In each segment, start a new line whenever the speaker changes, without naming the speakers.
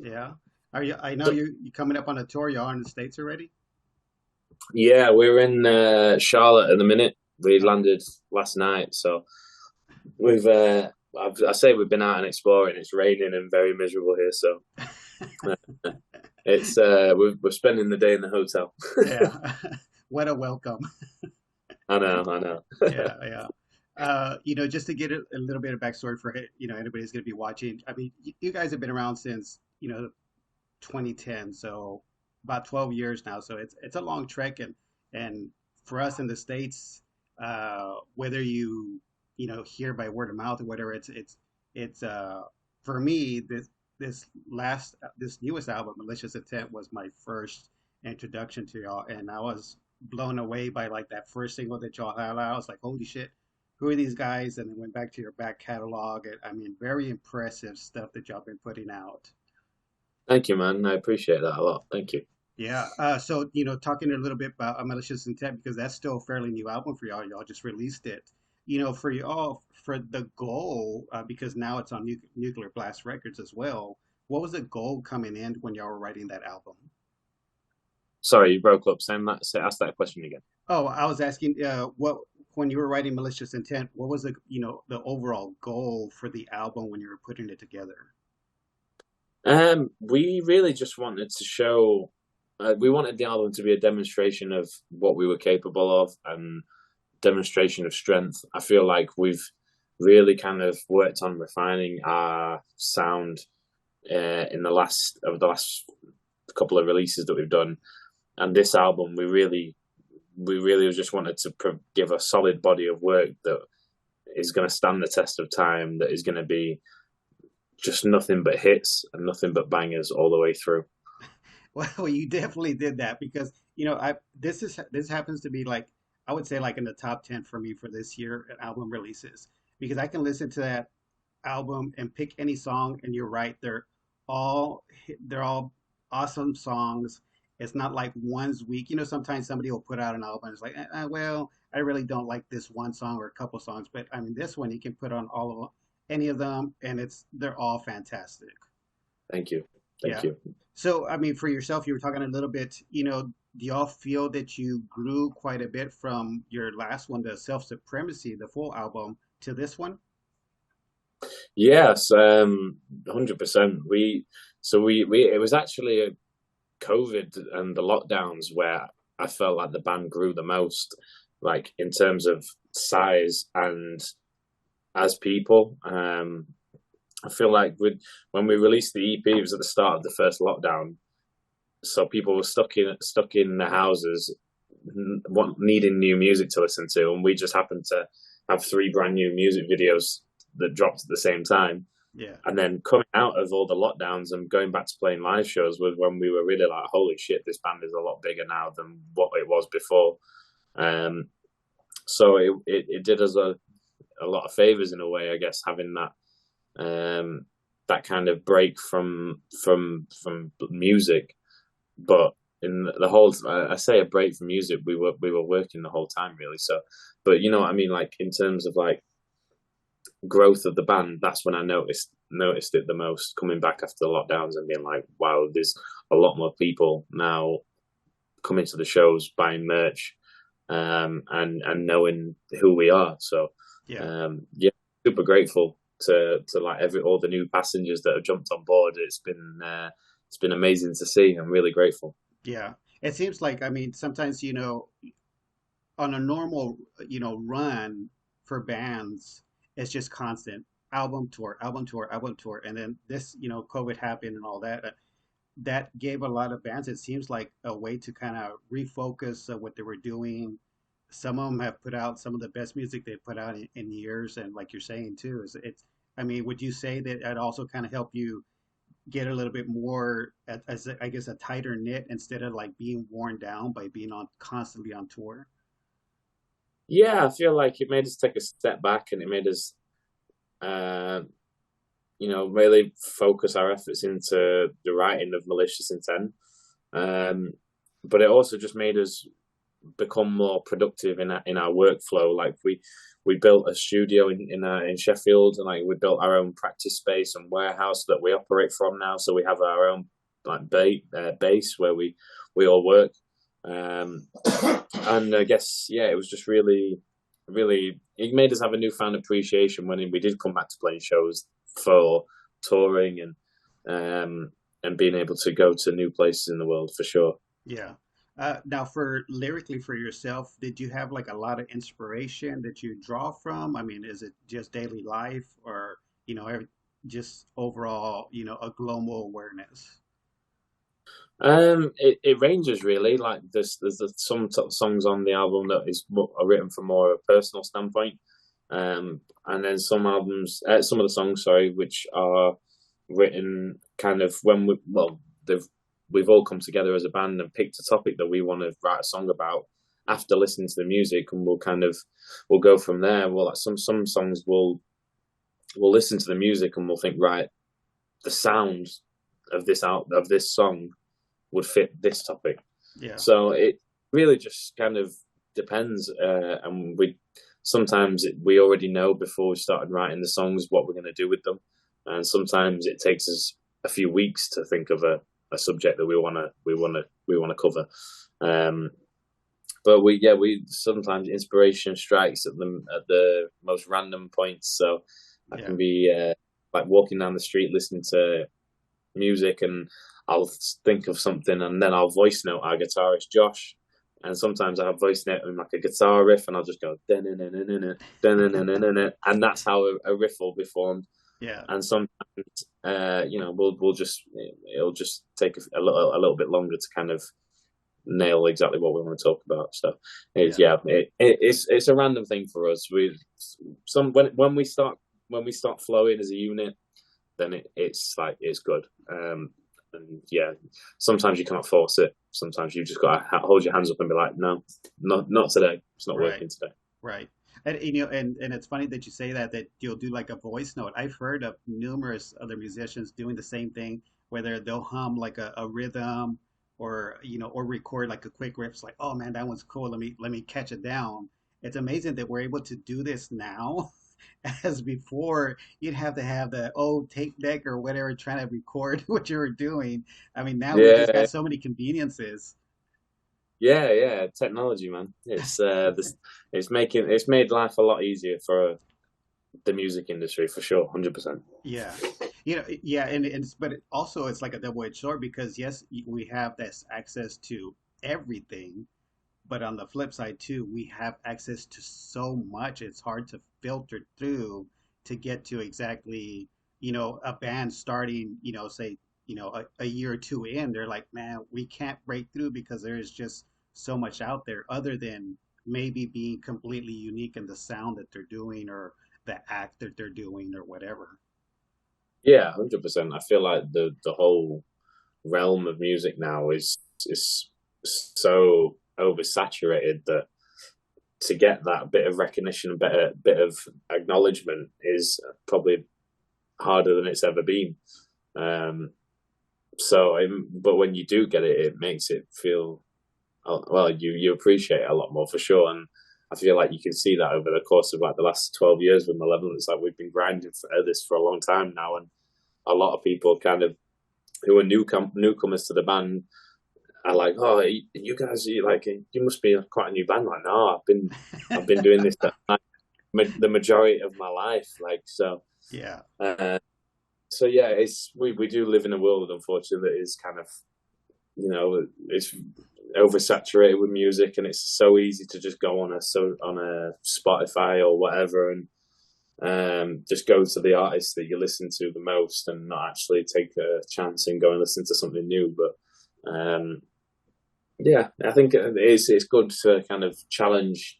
Yeah. Are you? I know you coming up on a tour. You're in the States already.
Yeah, we're in Charlotte at the minute. We
Oh,
landed last night, so we've I say we've been out and exploring. It's raining and very miserable here, so it's we're spending the day in the hotel.
yeah. What a welcome.
I know.
Yeah, yeah. Just to get a little bit of backstory for anybody's going to be watching. I mean, you guys have been around since 2010, so about 12 years now. So it's a long trek, and for us in the States, whether you hear by word of mouth or whatever, it's for me this newest album, Malicious Intent, was my first introduction to y'all, and I was blown away by like that first single that y'all had out. I was like, holy shit, who are these guys? And then went back to your back catalog. And, I mean, very impressive stuff that y'all been putting out.
Thank you, man. I appreciate that a lot. Thank you.
Yeah. So, talking a little bit about Malicious Intent, because that's still a fairly new album for y'all. Y'all just released it. For y'all, for the goal, because now it's on Nuclear Blast Records as well. What was the goal coming in when y'all were writing that album?
Sorry, you broke up. Ask that question again.
Oh, I was asking, what when you were writing Malicious Intent, what was the overall goal for the album when you were putting it together?
We really just wanted to show. We wanted the album to be a demonstration of what we were capable of and demonstration of strength. I feel like we've really kind of worked on refining our sound in the last couple of releases that we've done, and this album we really just wanted to give a solid body of work that is going to stand the test of time, that is going to be just nothing but hits and nothing but bangers all the way through.
Well, you definitely did that because I this happens to be like I would say like in the top 10 for me for this year at album releases because I can listen to that album and pick any song and you're right, they're all awesome songs. It's not like one's weak. Sometimes somebody will put out an album and it's like, well, I really don't like this one song or a couple songs, but I mean this one you can put on all of them, any of them, and they're all fantastic.
Thank you, thank
Yeah.
you.
So, I mean, for yourself, you were talking a little bit, do y'all feel that you grew quite a bit from your last one, the Self Supremacy, the full album, to this one?
Yes, 100%. We it was actually a COVID and the lockdowns where I felt like the band grew the most, like in terms of size and as people. I feel like when we released the EP, it was at the start of the first lockdown, so people were stuck in their houses, needing new music to listen to, and we just happened to have three brand new music videos that dropped at the same time.
Yeah.
And then coming out of all the lockdowns and going back to playing live shows was when we were really like, holy shit, this band is a lot bigger now than what it was before. Um, so it did us a lot of favors in a way, I guess, having that kind of break from music. But in the whole, I say a break from music, we were working the whole time really. So, but you know what I mean, like in terms of like growth of the band, that's when I noticed it the most, coming back after the lockdowns and being like, wow, there's a lot more people now coming to the shows, buying merch, and knowing who we are. So
Yeah.
yeah, super grateful to like all the new passengers that have jumped on board. It's been amazing to see. I'm really grateful.
Yeah. It seems like, I mean, sometimes, on a normal, run for bands, it's just constant album tour, album tour, album tour. And then this, COVID happened and all that. That gave a lot of bands, it seems like, a way to kind of refocus what they were doing. Some of them have put out some of the best music they've put out in years, and like you're saying too, is it's. I mean, would you say that it also kind of helped you get a little bit more, as I guess, a tighter knit instead of like being worn down by being on constantly on tour?
Yeah, I feel like it made us take a step back, and it made us, uh, really focus our efforts into the writing of Malicious Intent. Um, but it also just made us become more productive in our workflow. Like we built a studio in Sheffield, and like we built our own practice space and warehouse that we operate from now. So we have our own like base where we all work. Um, and I guess yeah, it was just really it made us have a newfound appreciation when we did come back to playing shows for touring and being able to go to new places in the world for sure.
Yeah. Now, for lyrically for yourself, did you have like a lot of inspiration that you draw from? I mean, is it just daily life, or just overall, a global awareness?
It ranges really. Like there's some songs on the album that are written from more a personal standpoint, and then some of the songs, sorry, which are written kind of when we've all come together as a band and picked a topic that we want to write a song about after listening to the music, and we'll go from there. Well, like some songs we'll listen to the music and we'll think, right, the sound of this song would fit this topic.
Yeah.
So it really just kind of depends, and we already know before we started writing the songs what we're going to do with them, and sometimes it takes us a few weeks to think of a subject that we want to cover. Um, but we sometimes inspiration strikes at the most random points. So I
Yeah.
can be like walking down the street listening to music, and I'll think of something, and then I'll voice note our guitarist Josh. And sometimes I have voice note in like a guitar riff, and I'll just go and that's how a riff will be formed.
Yeah.
And sometimes, we'll just it'll just take a little bit longer to kind of nail exactly what we want to talk about. So
Yeah.
it's a random thing for us. When we start flowing as a unit, then it's like it's good. And yeah, sometimes you can't force it. Sometimes you just got to hold your hands up and be like, no, not today. It's not
Right.
working today.
Right. And it's funny that you say that you'll do like a voice note. I've heard of numerous other musicians doing the same thing, whether they'll hum like a rhythm, or or record like a quick riff. It's like, oh man, that one's cool. Let me catch it down. It's amazing that we're able to do this now. As before, you'd have to have the old tape deck or whatever trying to record what you were doing. I mean, now we just got
Yeah,
so many conveniences.
yeah. Technology, man. It's made life a lot easier for the music industry for sure, 100%.
Yeah. Yeah, but also it's like a double-edged sword, because yes, we have this access to everything, but on the flip side too, we have access to so much. It's hard to filter through to get to exactly, a band starting, say, a year or two in, they're like, man, we can't break through because there is just so much out there other than maybe being completely unique in the sound that they're doing, or the act that they're doing, or whatever.
Yeah, 100%. I feel like the whole realm of music now is so oversaturated that to get that bit of recognition, bit of acknowledgement is probably harder than it's ever been. Um, but when you do get it, it makes it feel well. You appreciate it a lot more for sure, and I feel like you can see that over the course of like the last 12 years with Malevolence. Like we've been grinding for this for a long time now, and a lot of people kind of who are newcomers to the band are like, oh, you guys, you must be quite a new band. Like, no, I've been doing this the majority of my life. Like, so,
Yeah.
uh, so yeah, we do live in a world, unfortunately, that is kind of, it's oversaturated with music, and it's so easy to just go on a Spotify or whatever, and just go to the artist that you listen to the most, and not actually take a chance and go and listen to something new. But yeah, I think it's good to kind of challenge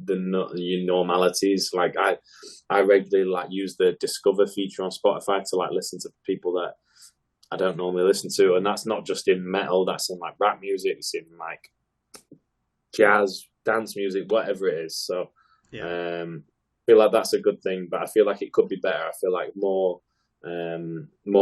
your normalities. Like I regularly like use the discover feature on Spotify to like listen to people that I don't normally listen to, and that's not just in metal. That's in like rap music. It's in like jazz, dance music, whatever it is. So
Yeah.
I feel like that's a good thing, but I feel like it could be better. I feel like more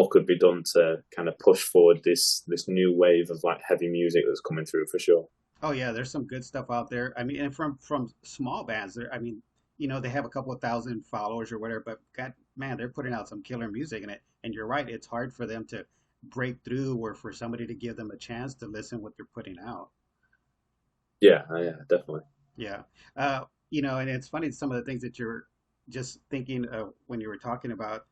could be done to kind of push forward this new wave of like heavy music that's coming through for sure.
Oh yeah, there's some good stuff out there. I mean, and from small bands, I mean, they have a couple of thousand followers or whatever, but God, man, they're putting out some killer music in it. And you're right, it's hard for them to break through, or for somebody to give them a chance to listen what they're putting out.
Yeah, yeah, definitely.
Yeah. And it's funny some of the things that you're just thinking of when you were talking about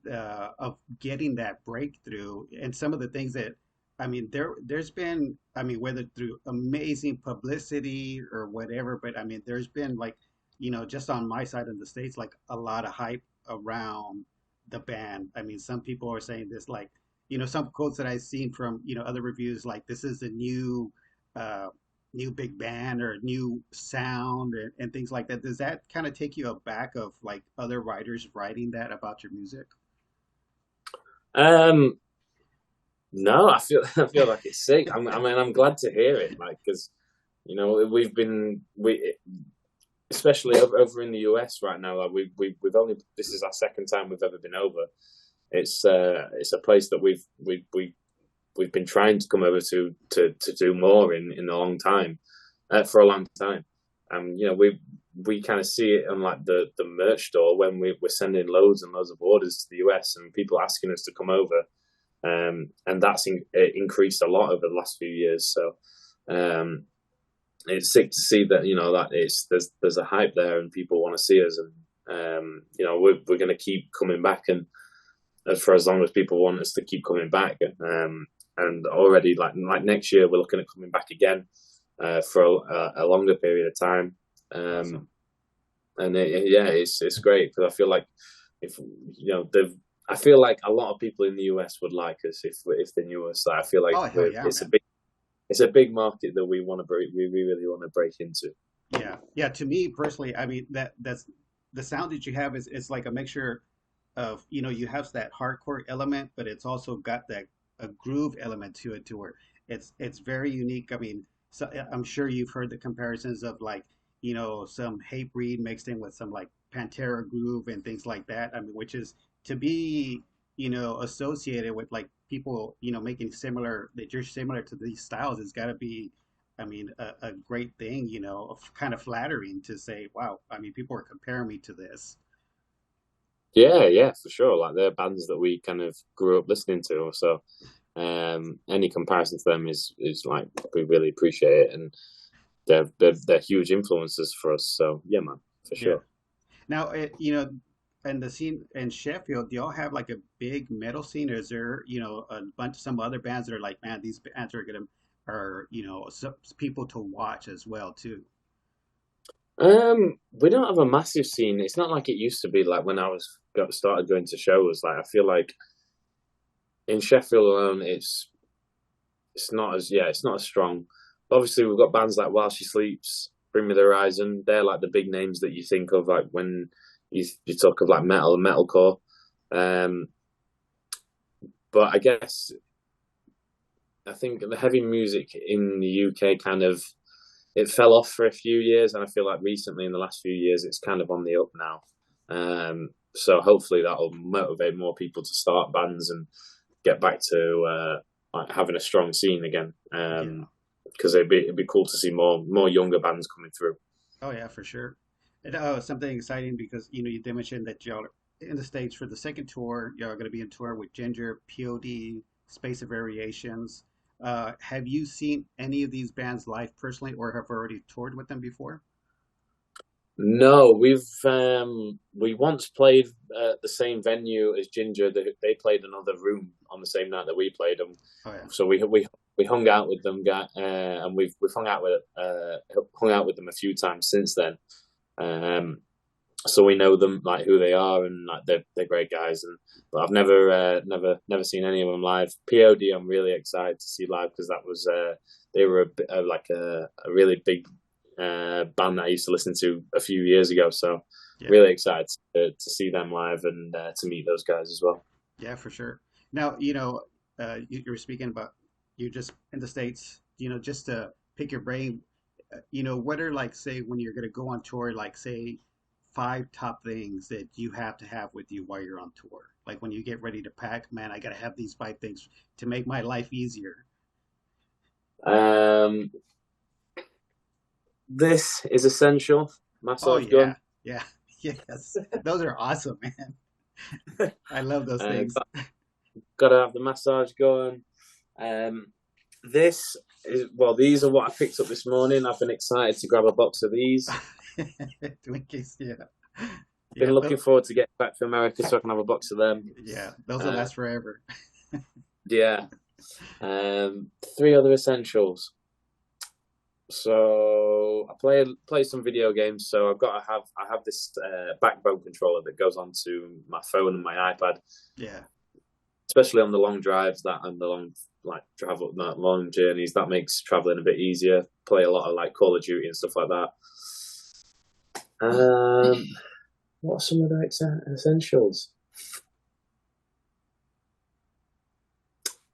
of getting that breakthrough, and some of the things that, I mean, there's been, I mean, whether through amazing publicity or whatever, but I mean, there's been like, just on my side of the states, like a lot of hype around the band. I mean, some people are saying this, like, some quotes that I've seen from, other reviews, like this is the uh, new big band or new sound, and things like that. Does that kind of take you aback of like other writers writing that about your music?
Um, no, I feel I feel like it's sick. I mean, I'm glad to hear it, like because we especially over in the US right now. Like we've only this is our second time we've ever been over. It's a place that we've been trying to come over to do more in a long time, for a long time. We kind of see it on like the merch store when we're sending loads and loads of orders to the US and people asking us to come over. And that's increased a lot over the last few years. So um, it's sick to see that that there's a hype there and people want to see us, and we're going to keep coming back, and for as long as people want us to keep coming back. And already like next year we're looking at coming back again, for a longer period of time. Um,
Awesome.
and yeah, it's great because I feel like if they've. I feel like a lot of people in the US would like us if they knew us. I feel like
Oh hell yeah, man.
it's a big market that we want to break. We really want to break into.
Yeah, yeah. To me personally, I mean, that's the sound that you have is like a mixture of, you have that hardcore element, but it's also got that a groove element to it, to where it's very unique. I mean, so I'm sure you've heard the comparisons of like, some Hatebreed mixed in with some like Pantera groove and things like that. I mean, which is to be, associated with like people, making similar, that you're similar to these styles, it's got to be, I mean, a great thing, kind of flattering to say, wow, I mean, people are comparing me to this.
Yeah, yeah, for sure. Like they're bands that we kind of grew up listening to. So any comparison to them is like we really appreciate it, and they're huge influences for us. So yeah, man, for
Yeah.
sure.
Now, and the scene in Sheffield, do y'all have like a big metal scene, or is there, a bunch of some other bands that are like, man, these bands are gonna, are, people to watch as well too?
We don't have a massive scene. It's not like it used to be. Like when I got started going to shows. Like I feel like in Sheffield alone, it's not as it's not as strong. But obviously, we've got bands like While She Sleeps, Bring Me the Horizon. They're like the big names that you think of, like when you talk of like metal and metalcore. Um, but I think the heavy music in the UK kind of it fell off for a few years, and I feel like recently in the last few years it's kind of on the up now. So hopefully that'll motivate more people to start bands and get back to like having a strong scene again.
Yeah.
Because it'd be cool to see more younger bands coming through.
Oh yeah, for sure. And something exciting because, you did mention that y'all are in the States for the second tour. Y'all are going to be in tour with Ginger, POD, Space of Variations. Have you seen any of these bands live personally, or have already toured with them before?
No, we once played the same venue as Ginger. They played another room on the same night that we played them.
Oh yeah.
So we hung out with them, and we've hung out with them a few times since then. Um, so we know them, like who they are, and like they're great guys. But I've never seen any of them live. POD, I'm really excited to see live because that was they were like a really big band that I used to listen to a few years ago. So
Yeah.
really excited to see them live and to meet those guys as well.
Yeah, for sure. Now, you were speaking about you just in the States, just to pick your brain, what are like, say, when you're going to go on tour, like, say, five top things that you have to have with you while you're on tour? Like when you get ready to pack, man, I got to have these five things to make my life easier.
Um, This is essential.
Oh
Massage
yeah,
gun.
yeah, yes. Those are awesome, man. I love those
uh,
things.
got, got to have the massage gun. Um, this is well. These are what I picked up this morning. I've been excited to grab a box of these.
Twinkies, yeah,
Been
yeah,
looking forward to getting back to America so I can have a box of them.
yeah. Those will
Uh,
last forever.
yeah. Three other essentials. So I play some video games. So I have this backbone controller that goes onto my phone and my iPad,
Yeah,
especially on the long drives that and the long like travel, that long journeys. That makes traveling a bit easier. Play a lot of like Call of Duty and stuff like that. Um, what are some of the essentials?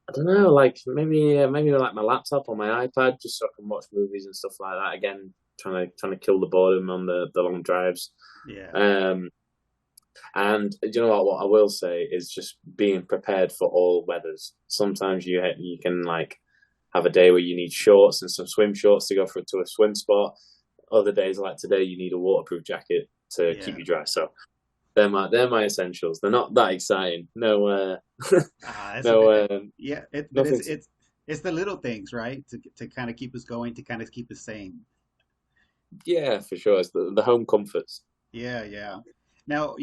I don't know, like maybe like my laptop or my iPad, just so I can watch movies and stuff like that. Again, trying to kill the boredom on the long drives.
yeah,
Um, and you know what? What I will say is just being prepared for all weathers. Sometimes you can like have a day where you need shorts and some swim shorts to go to a swim spot. Other days like today, you need a waterproof jacket to keep
yeah.
you dry. So they're my essentials. They're not that exciting. No,
Ah, that's a
no,
good. Yeah, but
nothing.
it's the little things, right? To kind of keep us going, to kind of keep us sane.
Yeah, for sure. It's the home comforts.
Yeah, yeah. Now,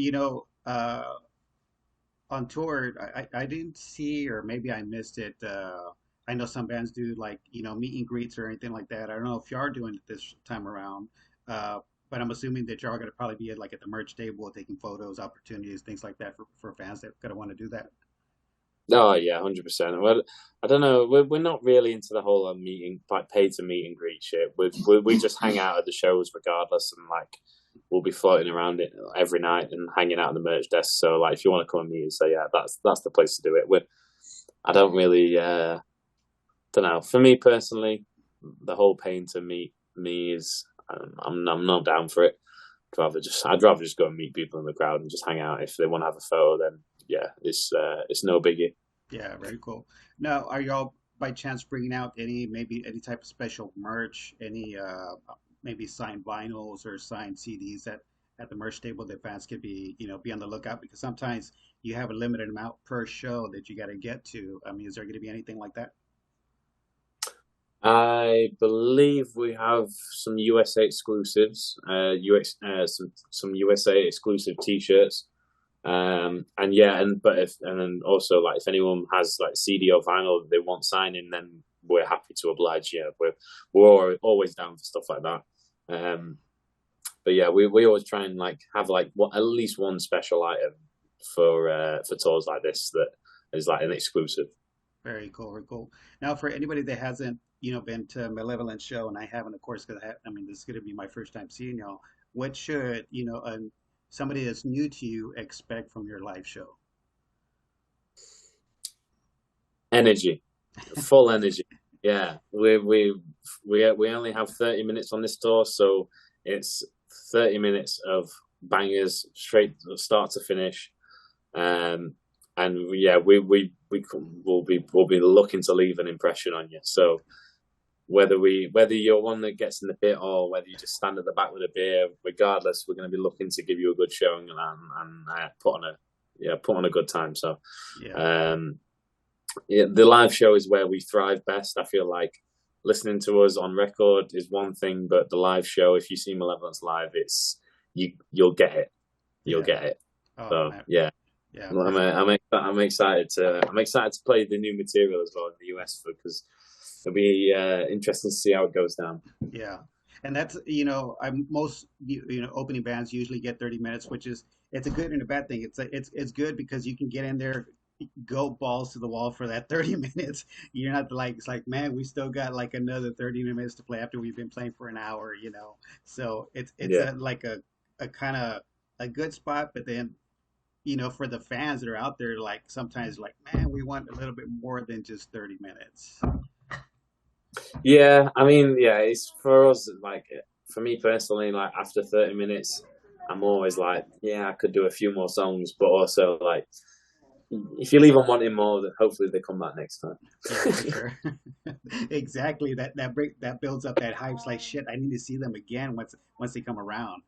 on tour, I didn't see, or maybe I missed it. I know some bands do like, meet and greets or anything like that. I don't know if you are doing it this time around, uh, but I'm assuming that you are going to probably be at, like at the merch table, taking photos, opportunities, things like that for fans that going to want to do that.
Oh yeah, 100%. Well, I don't know. We're not really into the whole meeting, like pay to meet and greet shit. We just hang out at the shows regardless, and like we'll be floating around it every night and hanging out at the merch desk. So like, if you want to come and meet us, so yeah, that's the place to do it. I don't really, don't know. For me personally, the whole paying to meet me is, I'm not down for it. I'd rather just go and meet people in the crowd and just hang out. If they want to have a photo, then yeah, it's no biggie.
Yeah, very cool. Now, are y'all by chance bringing out maybe any type of special merch, any maybe signed vinyls or signed CDs at the merch table that fans could be on the lookout because sometimes you have a limited amount per show that you got to get to. I mean, is there going to be anything like that?
I believe we have some USA exclusives, some USA exclusive T-shirts, and yeah, and then also like if anyone has like CD or vinyl that they want signing, then we're happy to oblige. Yeah, we're always down for stuff like that. Um, but yeah, we always try and like have like at least one special item for tours like this that is like an exclusive.
Very cool, very cool. Now, for anybody that hasn't been to a Malevolent show, and I haven't, of course, because I mean, this is going to be my first time seeing y'all. What should somebody that's new to you expect from your live show?
Energy, full energy. Yeah, we only have 30 minutes on this tour, so it's 30 minutes of bangers straight start to finish. Um, and yeah, we'll be looking to leave an impression on you. So whether you're one that gets in the pit or whether you just stand at the back with a beer, regardless, we're going to be looking to give you a good showing and put on a good time. So
Yeah.
um, yeah, the live show is where we thrive best. I feel like listening to us on record is one thing, but the live show, if you see Malevolence live, you'll get it. You'll
Yeah.
get it.
Oh
So
man.
yeah,
Yeah, for sure.
I'm excited to play the new material as well in the US because it'll be interesting to see how it goes down.
Yeah. And I'm most opening bands usually get 30 minutes, which is it's a good and a bad thing. It's good because you can get in there, go balls to the wall for that 30 minutes. You're not like it's like, man, we still got like another 30 minutes to play after we've been playing for an hour. So it's
Yeah,
a kind of a good spot, but then for the fans that are out there, like sometimes like, man, we want a little bit more than just 30 minutes.
yeah. I mean, yeah. It's for us like for me personally, like after 30 minutes, I'm always like, yeah, I could do a few more songs, but also like if you leave them wanting more, then hopefully they come back next time.
Yeah, for sure. Exactly. That builds up that hype. It's like shit. I need to see them again once they come around.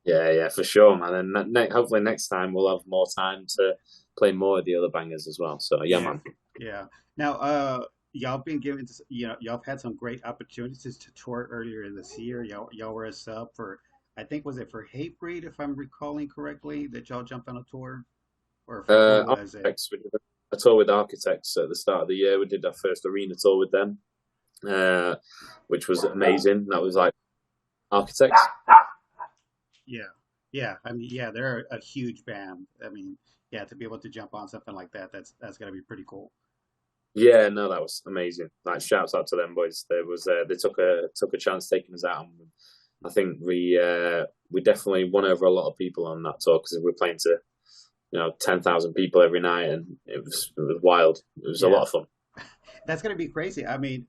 Yeah, yeah, for sure, man. And hopefully next time we'll have more time to play more of the other bangers as well. So yeah,
Yeah,
man.
yeah. Now, y'all been given, y'all have had some great opportunities to tour earlier this year. Y'all were a sub for, I think, was it for Hatebreed, if I'm recalling correctly, that y'all jumped on a tour, or for who was it?
Architects, we did a tour with Architects at the start of the year. We did our first arena tour with them, uh, which was amazing. That was like Architects.
Yeah, yeah. I mean, yeah, they're a huge band. I mean, yeah, to be able to jump on something like that, that's gotta be pretty cool.
Yeah, no, that was amazing. Like shouts out to them boys. They took a chance taking us out. And I think we definitely won over a lot of people on that tour because we were playing to 10,000 people every night, and it was wild. It was a
Yeah.
lot of fun.
That's gonna be crazy. I mean,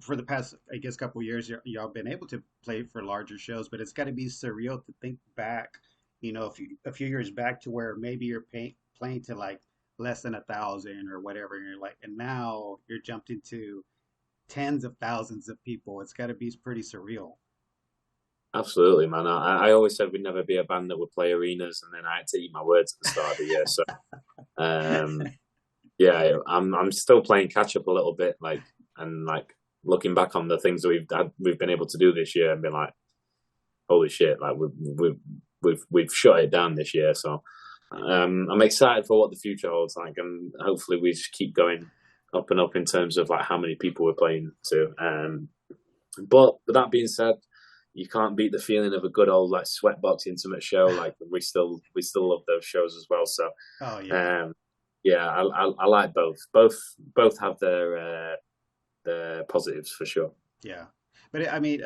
for the past, I guess, couple years, y'all been able to play for larger shows, but it's got to be surreal to think back, a few years back to where maybe you're playing to like less than 1,000 or whatever, and you're like, and now you're jumped into tens of thousands of people. It's got to be pretty surreal.
Absolutely, man. I always said we'd never be a band that would play arenas, and then I had to eat my words at the start of the year. So um, yeah, I'm still playing catch up a little bit, like and like looking back on the things that we've been able to do this year, and been like, holy shit, like we've shut it down this year. So I'm excited for what the future holds like, and hopefully we just keep going up and up in terms of like how many people we're playing to. But with that being said, you can't beat the feeling of a good old like sweatbox intimate show. Like we still love those shows as well. So
Oh yeah,
um, yeah, I like both. Both have their positives for sure.
yeah. But I mean,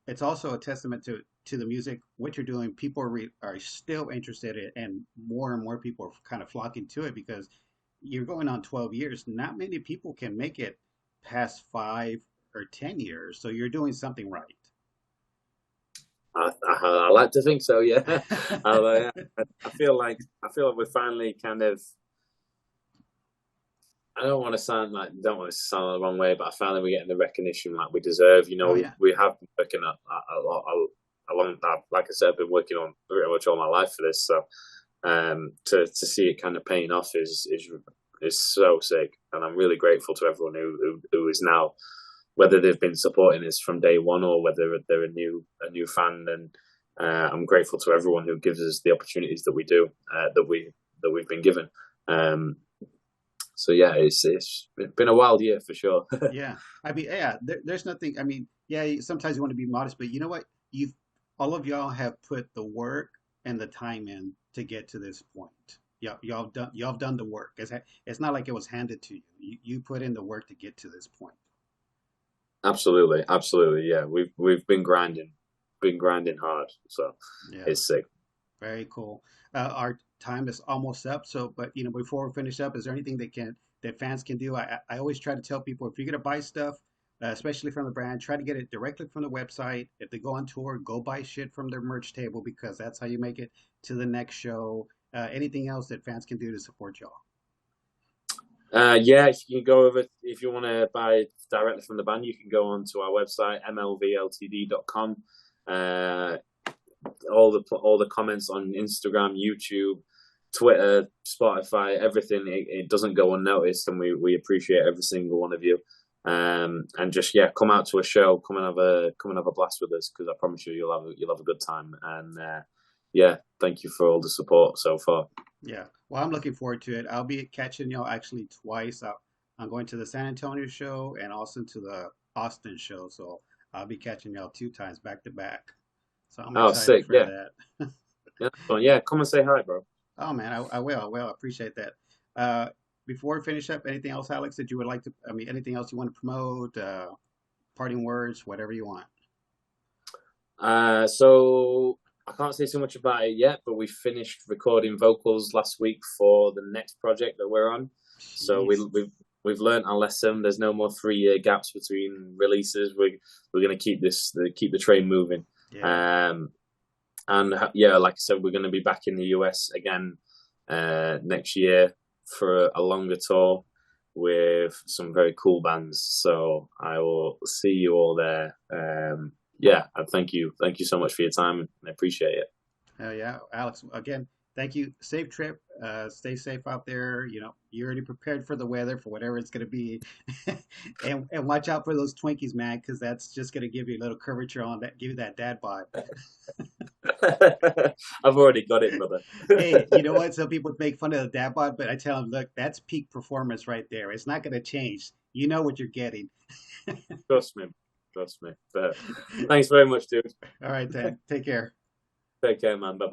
it's also a testament to the music, what you're doing. People are still interested in, and more people are kind of flocking to it because you're going on 12 years. Not many people can make it past 5 or 10 years, so you're doing something right.
I like to think so. Yeah, I feel like we're finally kind of. I don't want to sound the wrong way, but I finally we're getting the recognition like we deserve.
Oh yeah,
We have been working a lot, a long time. Like I said, I've been working on pretty much all my life for this. So to see it kind of paying off is so sick, and I'm really grateful to everyone who is now, whether they've been supporting us from day one or whether they're a new fan. And I'm grateful to everyone who gives us the opportunities that we do that we've been given. Um, so yeah, it's been a wild year for sure.
yeah. I mean, yeah. There's nothing. I mean, yeah. Sometimes you want to be modest, but you know what? You've all of y'all have put the work and the time in to get to this point. Y'all have done the work. It's not like it was handed to you. You put in the work to get to this point.
Absolutely, absolutely. Yeah, we've been grinding hard. So
Yeah.
it's sick.
Very cool. Our time is almost up. So, but before we finish up, is there anything that fans can do? I always try to tell people if you're gonna buy stuff, especially from the brand, try to get it directly from the website. If they go on tour, go buy shit from their merch table because that's how you make it to the next show. Anything else that fans can do to support y'all?
Yeah, you can go over if you want to buy directly from the band. You can go on to our website mlvltd.com. Uh, all the comments on Instagram, YouTube, Twitter, Spotify, everything. It doesn't go unnoticed, and we appreciate every single one of you. And just yeah, come out to a show, come and have a blast with us because I promise you'll have a good time. And yeah, thank you for all the support so far.
Yeah. Well, I'm looking forward to it. I'll be catching y'all actually twice. I'm going to the San Antonio show and also to the Austin show. So I'll be catching y'all 2 times back to back. So I'm
Oh,
excited
sick!
for
Yeah,
that.
yeah, fun. Yeah. Come and say hi, bro.
Oh man, I will. I will. I appreciate that. Uh, before we finish up, anything else, Alex, that you would like to? I mean, anything else you want to promote? Parting words, whatever you want.
So I can't say too much about it yet, but we finished recording vocals last week for the next project that we're on. So
Jeez.
we've learned our lesson. There's no more 3 year gaps between releases. We're going to keep the train moving.
Yeah.
Um, and yeah, like I said, we're going to be back in the US again next year for a longer tour with some very cool bands. So I will see you all there. Yeah, and thank you so much for your time. I appreciate it.
Yeah, Alex, again, thank you. Safe trip. Stay safe out there. You know, you're already prepared for the weather, for whatever it's going to be. And watch out for those Twinkies, man, because that's just going to give you a little curvature on that, give you that dad bod.
I've already got it, brother.
Hey, you know what? Some people make fun of the dad bod, but I tell them, look, that's peak performance right there. It's not going to change. You know what you're getting.
Trust me, trust me. But thanks very much, dude.
All right, then. Take care.
Take care, man. Bye.